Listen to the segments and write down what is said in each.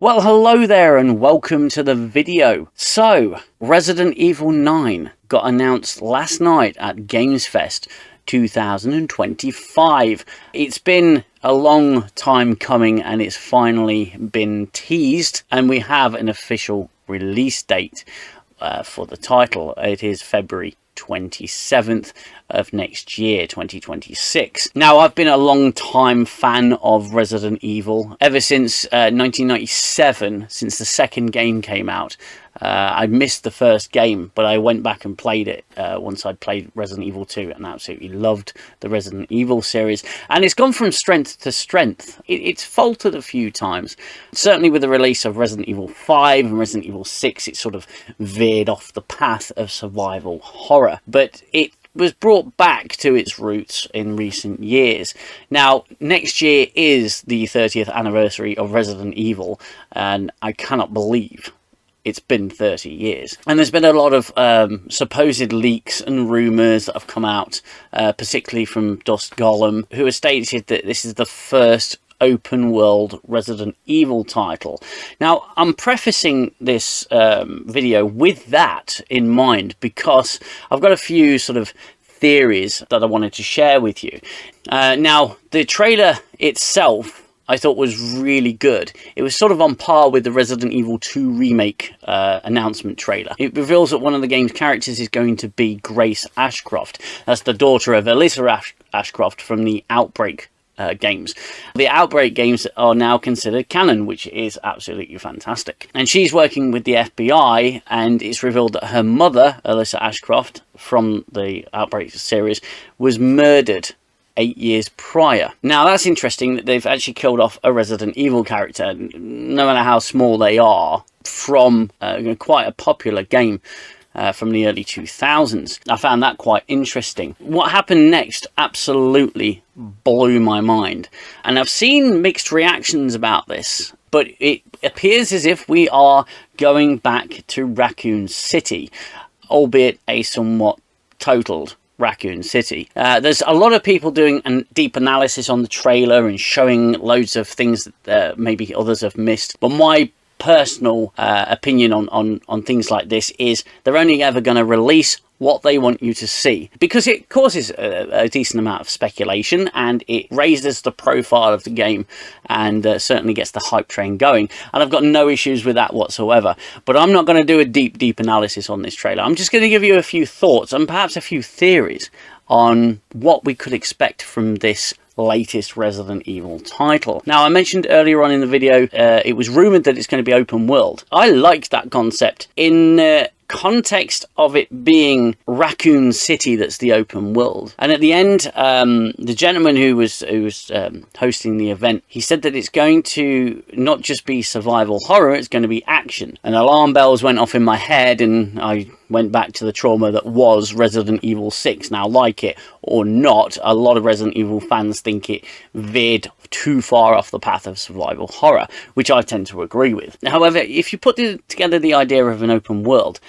Well, hello there and welcome to the video. So, Resident Evil 9 got announced last night at Games Fest 2025. It's been a long time coming and it's finally been teased, and we have an official release date for the title. It is February 27th of next year, 2026. Now, I've been a long time fan of Resident Evil ever since 1997, since the second game came out. I missed the first game, but I went back and played it once I'd played Resident Evil 2 and absolutely loved the Resident Evil series. And it's gone from strength to strength. It's faltered a few times. Certainly with the release of Resident Evil 5 and Resident Evil 6, it sort of veered off the path of survival horror. But it was brought back to its roots in recent years. Now, next year is the 30th anniversary of Resident Evil, and I cannot believe it's been 30 years. And there's been a lot of supposed leaks and rumours that have come out, particularly from Dust Golem, who has stated that this is the first open world Resident Evil title. Now, I'm prefacing this video with that in mind because I've got a few sort of theories that I wanted to share with you. Now, the trailer itself I thought was really good. It was sort of on par with the Resident Evil 2 remake announcement trailer. It reveals that one of the game's characters is going to be Grace Ashcroft. That's the daughter of Alyssa Ashcroft from the Outbreak games. The Outbreak games are now considered canon, which is absolutely fantastic. And she's working with the FBI, and it's revealed that her mother, Alyssa Ashcroft, from the Outbreak series, was murdered 8 years prior. Now, that's interesting that they've actually killed off a Resident Evil character, no matter how small they are, from quite a popular game from the early 2000s. I found that quite interesting. What happened next absolutely blew my mind. And I've seen mixed reactions about this, but it appears as if we are going back to Raccoon City, albeit a somewhat totaled Raccoon City. There's a lot of people doing a deep analysis on the trailer and showing loads of things that maybe others have missed. But my personal opinion on things like this is they're only ever going to release what they want you to see, because it causes a decent amount of speculation and it raises the profile of the game and certainly gets the hype train going, and I've got no issues with that whatsoever. But I'm not going to do a deep analysis on this trailer. I'm just going to give you a few thoughts and perhaps a few theories on what we could expect from this latest Resident Evil title. Now, I mentioned earlier on in the video it was rumoured that it's going to be open world. I like that concept in context of it being Raccoon City that's the open world. And at the end, the gentleman who was hosting the event, he said that it's going to not just be survival horror, it's going to be action. And alarm bells went off in my head and I went back to the trauma that was Resident Evil 6. Now, like it or not, a lot of Resident Evil fans think it veered too far off the path of survival horror, which I tend to agree with. However, if you put together the idea of an open world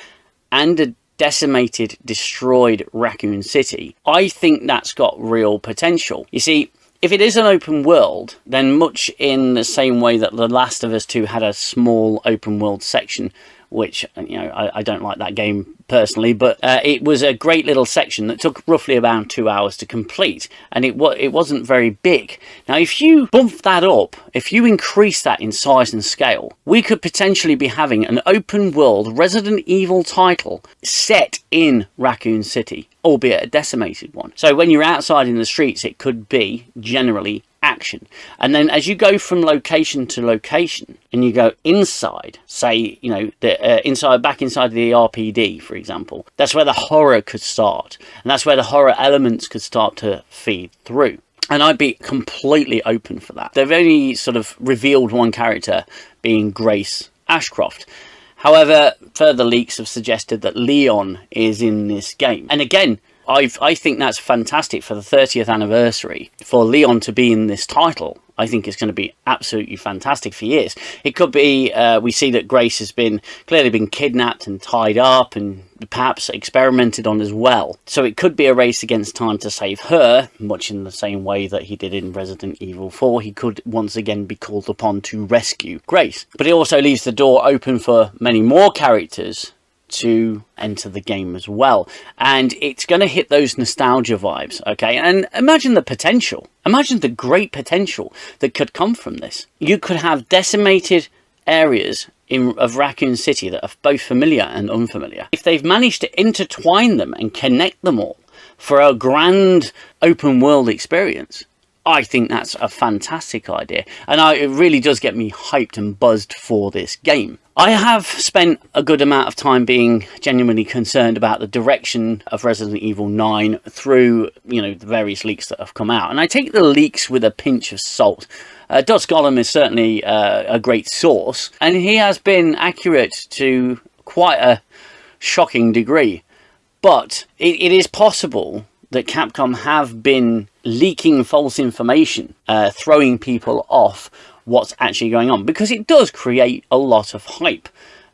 and a decimated, destroyed Raccoon City, I think that's got real potential. You see, if it is an open world, then much in the same way that The Last of Us 2 had a small open world section, which, you know, I don't like that game personally, but it was a great little section that took roughly about 2 hours to complete, and it wasn't very big. Now, if you bump that up, if you increase that in size and scale, we could potentially be having an open world Resident Evil title set in Raccoon City, albeit a decimated one. So when you're outside in the streets, it could be generally action. And then as you go from location to location and you go inside, say, you know, back inside the RPD, for example, that's where the horror could start, and that's where the horror elements could start to feed through. And I'd be completely open for that. They've only sort of revealed one character, being Grace Ashcroft. However, further leaks have suggested that Leon is in this game. And again, I think that's fantastic for the 30th anniversary, for Leon to be in this title. I think it's going to be absolutely fantastic for years. It could be, we see that Grace has clearly been kidnapped and tied up and perhaps experimented on as well. So it could be a race against time to save her, much in the same way that he did in Resident Evil 4. He could once again be called upon to rescue Grace. But it also leaves the door open for many more characters to enter the game as well, and it's going to hit those nostalgia vibes. Okay, and imagine the potential, imagine the great potential that could come from this. You could have decimated areas of Raccoon City that are both familiar and unfamiliar. If they've managed to intertwine them and connect them all for a grand open world experience, I think that's a fantastic idea, and it really does get me hyped and buzzed for this game. I have spent a good amount of time being genuinely concerned about the direction of Resident Evil 9 through, the various leaks that have come out. And I take the leaks with a pinch of salt. Dutch Gollum is certainly a great source, and he has been accurate to quite a shocking degree. But it is possible that Capcom have been leaking false information, throwing people off what's actually going on, because it does create a lot of hype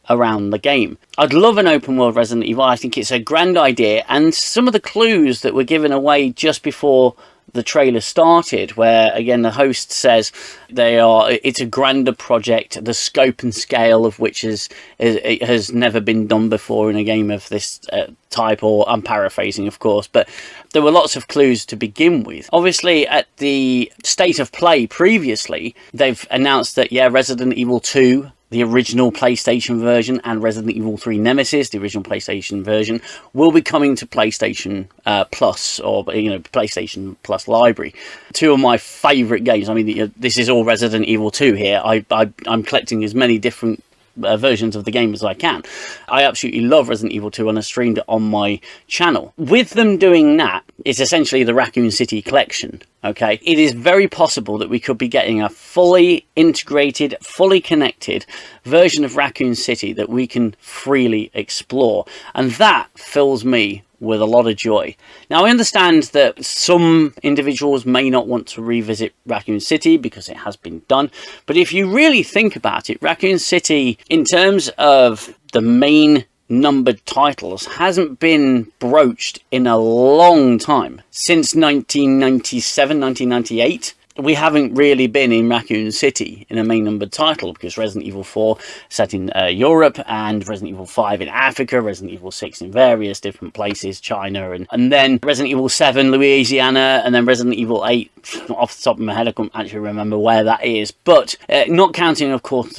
around the game. I'd love an open world Resident Evil. I think it's a grand idea, and some of the clues that were given away just before the trailer started, where again the host says it's a grander project, the scope and scale of which has never been done before in a game of this type, or I'm paraphrasing of course, but there were lots of clues to begin with. Obviously at the state of play previously, they've announced that Resident Evil 2, the original PlayStation version, and Resident Evil 3 Nemesis, the original PlayStation version, will be coming to PlayStation Plus, or PlayStation Plus Library. Two of my favourite games. I mean, this is all Resident Evil 2 here. I'm collecting as many different versions of the game as I can. I absolutely love Resident Evil 2, and I streamed it on my channel. With them doing that, it's essentially the Raccoon City collection. Okay, it is very possible that we could be getting a fully integrated, fully connected version of Raccoon City that we can freely explore, and that fills me with a lot of joy. Now, I understand that some individuals may not want to revisit Raccoon City because it has been done, but if you really think about it, Raccoon City, in terms of the main numbered titles, hasn't been broached in a long time. Since 1997, 1998, we haven't really been in Raccoon City in a main numbered title, because Resident Evil 4 set in Europe, and Resident Evil 5 in Africa, Resident Evil 6 in various different places, China, and then Resident Evil 7 Louisiana, and then Resident Evil 8, off the top of my head I can't actually remember where that is, but not counting of course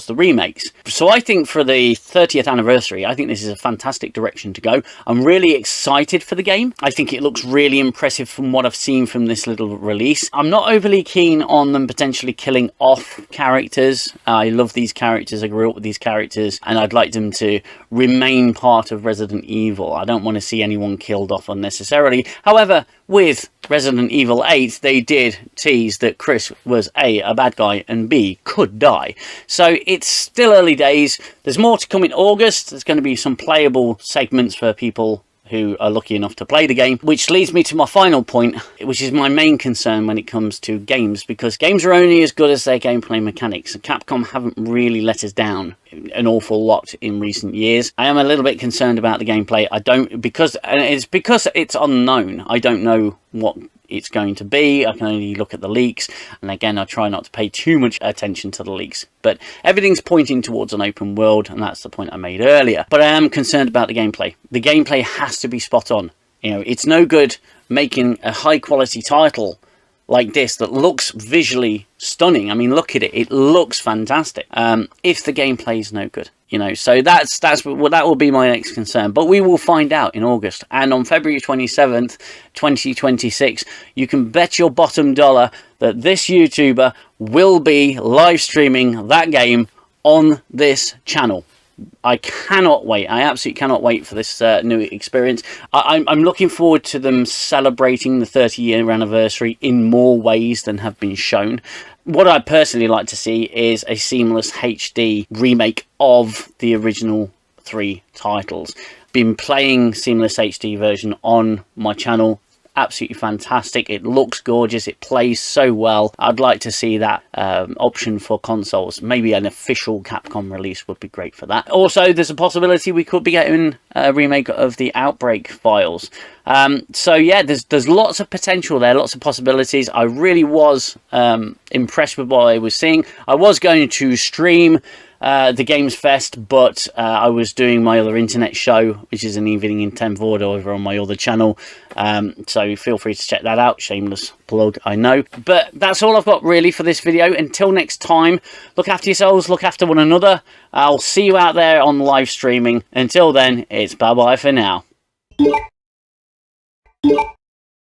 the remakes. So I think for the 30th anniversary, I think this is a fantastic direction to go. I'm really excited for the game. I think it looks really impressive from what I've seen from this little release. I'm not overly keen on them potentially killing off characters. I love these characters, I grew up with these characters, and I'd like them to remain part of Resident Evil. I don't want to see anyone killed off unnecessarily. However, with Resident Evil 8, they did tease that Chris was a bad guy, and B, could die. So it's still early days. There's more to come in August. There's going to be some playable segments for people who are lucky enough to play the game, which leads me to my final point, which is my main concern when it comes to games, because games are only as good as their gameplay mechanics, and Capcom haven't really let us down an awful lot in recent years. I am a little bit concerned about the gameplay. Because it's unknown. I don't know what it's going to be. I can only look at the leaks, and again I try not to pay too much attention to the leaks, but everything's pointing towards an open world, and that's the point I made earlier. But I am concerned about the gameplay. The gameplay has to be spot on. It's no good making a high quality title like this that looks visually stunning. I mean, look at it, it looks fantastic, if the gameplay is no good. So that will be my next concern. But we will find out in August, and on February 27th 2026, you can bet your bottom dollar that this YouTuber will be live streaming that game on this channel. I cannot wait. I absolutely cannot wait for this new experience. I'm looking forward to them celebrating the 30-year anniversary in more ways than have been shown. What I'd personally like to see is a seamless HD remake of the original 3 titles. Been playing seamless HD version on my channel absolutely fantastic. It looks gorgeous. It plays so well. I'd like to see that option for consoles. Maybe an official Capcom release would be great for that. Also, there's a possibility we could be getting a remake of the Outbreak files. So yeah, there's lots of potential there, lots of possibilities. I really was impressed with what I was seeing. I was going to stream the Games Fest, but I was doing my other internet show, which is an evening in 10th order over on my other channel. So feel free to check that out. Shameless plug, I know. But that's all I've got really for this video. Until next time, look after yourselves, look after one another. I'll see you out there on live streaming. Until then, it's bye-bye for now.